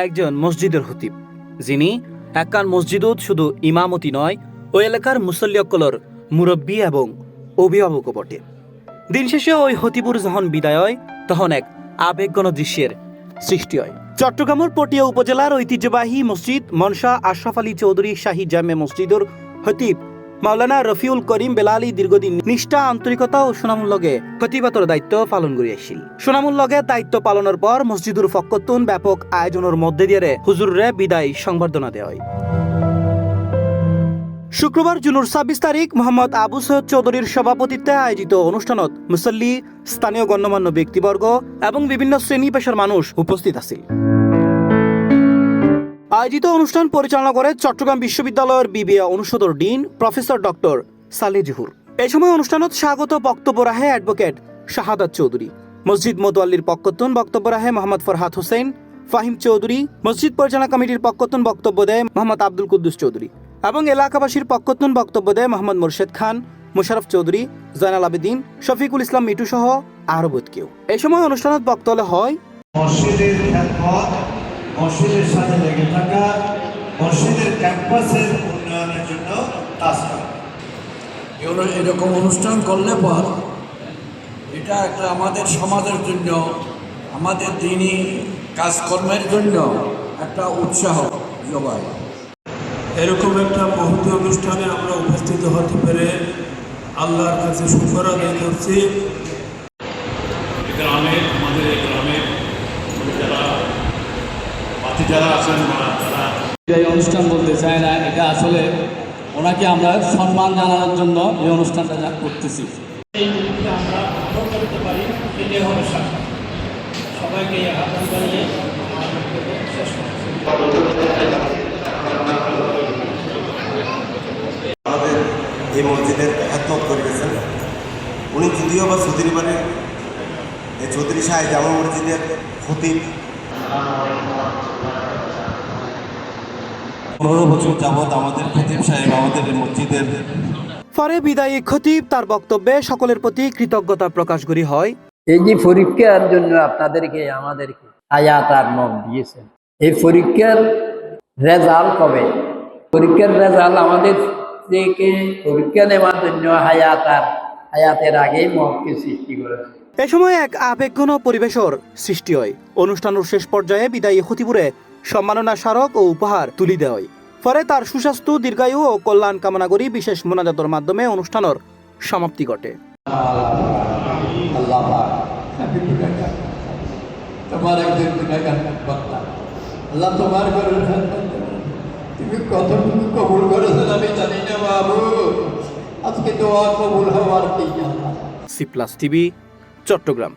একজন মসজিদের খতিব, যিনি একখান মসজিদত শুধু ইমামতি নয়, ওই এলাকার মুসল্লিয়কলর মুরব্বী এবং অভিভাবকও বটে। দিন শেষে ওই খতিবুর যখন বিদায় হয়, তখন এক আবেগঘন দৃশ্যের সৃষ্টি হয়। চট্টগ্রামের পটিয়া উপজেলার ঐতিহ্যবাহী মসজিদ মনসা আশরাফ আলী চৌধুরী শাহী জামে মসজিদর খতিব মাওলানা রফিউল করিম বেলালী দীর্ঘদিন নিষ্ঠা, আন্তরিকতা ও সুনামুল্লগে খতিবাতর দায়িত্ব পালন করে আসছিল। সুনামুল্লগে দায়িত্ব পালনের পর মসজিদুর ফক্কতুন ব্যাপক আয়োজনের মধ্যে দিয়ে হুজুররে বিদায় সংবর্ধনা দেওয়া হয়। শুক্রবার জুনের ২৬ তারিখ মোহাম্মদ আবু সৈয়দ চৌধুরীর সভাপতিত্বে আয়োজিত অনুষ্ঠানত মুসল্লি, স্থানীয় গণ্যমান্য ব্যক্তিবর্গ এবং বিভিন্ন শ্রেণী পেশার মানুষ উপস্থিত আছিল। আয়োজিত অনুষ্ঠান পরিচালনা করে চট্টগ্রাম বিশ্ববিদ্যালয়ের বিবিএ অনুষদর dean professor doctor Saleh Zahur. এই সময় অনুষ্ঠানত স্বাগত বক্তব্য রাহে অ্যাডভোকেট শাহাদাত চৌধুরী, মসজিদ মোতওয়াল্লির পক্ষতুন বক্তব্য রাহে মোহাম্মদ ফরহাদ হোসেন ফাহিম চৌধুরী, মসজিদ পরিচালনা কমিটির পক্ষতুন বক্তব্য দেয় মোহাম্মদ আব্দুল কুদ্দুস চৌধুরী এবং এলাকাবাসীর পক্ষতুন বক্তব্য দেয় মোহাম্মদ মোরশেদ খান, মোশারফ চৌধুরী, জয়নাল আবেদিন, শফিকুল ইসলাম মিটু সহ আরো বহুত কেউ। এই সময় অনুষ্ঠানত বক্তব্য হয় মসজিদের খ্যাতমত, মসজিদের সাথে লেগে থাকা, মসজিদের ক্যাম্পাসের উন্নয়নের জন্য কাজ করা। এরকম অনুষ্ঠান করলে পর এটা একটা আমাদের সমাজের জন্য, আমাদের দিনই কাজকর্মের জন্য একটা উৎসাহ যোগায়। এরকম একটা মহৎ অনুষ্ঠানে আমরা উপস্থিত হতে পেরে আল্লাহর কাছে শুকর আদায় করছি। আমাদের এই গ্রামের যারা আছেন তারা এই অনুষ্ঠান বলতে চায় না, এটা আসলে ওনাকে আমরা সম্মান জানানোর জন্য এই অনুষ্ঠানটা করতেছি। আমরা গ্রহণ করতে পারি, সেটাই হবে শাসন। সবাইকে আহ্বান জানিয়ে শেষ করছি। আমাদের এই মসজিদের খ্যাতমত করে গেছেন উনি, যদিও বা চৌধুরী বাড়ির এই চৌধুরী শাহী জামে মসজিদের খতিব। 15 বছর যাবৎ আমাদের খতিব সাহেব আমাদের মসজিদের। পরে বিদায়ী খতিব তার বক্তব্যে সকলের প্রতি কৃতজ্ঞতা প্রকাশ করি হয়। এই যে পরীক্ষার জন্য আপনাদেরকে আমাদেরকে হায়াত আর মন দিয়েছেন, এই পরীক্ষার রেজাল্ট কবে? পরীক্ষার রেজাল্ট আমাদের থেকে পরীক্ষা নেওয়ার জন্য হায়াতের আগেই মনকে সৃষ্টি করেছে। এ সময় এক আবেগঘন পরিবেশের সৃষ্টি হয়। অনুষ্ঠানের শেষ পর্যায়ে বিদায়ী খতিবুরে সম্মাননা স্মারক ও উপহার তুলি দেওয়া হয়। পরে তার সুস্বাস্থ্য, দীর্ঘায়ু ও কল্যাণ কামনা করি বিশেষ মোনাজাতের মাধ্যমে অনুষ্ঠানের সমাপ্তি ঘটে। তোমার একজন আল্লাহ তোমার তুমি কতটুকু কবুল করেছেন আমি জানি না বাবু, আজকে দোয়া কবুল হওয়ার কি। C plus TV, Chittagong.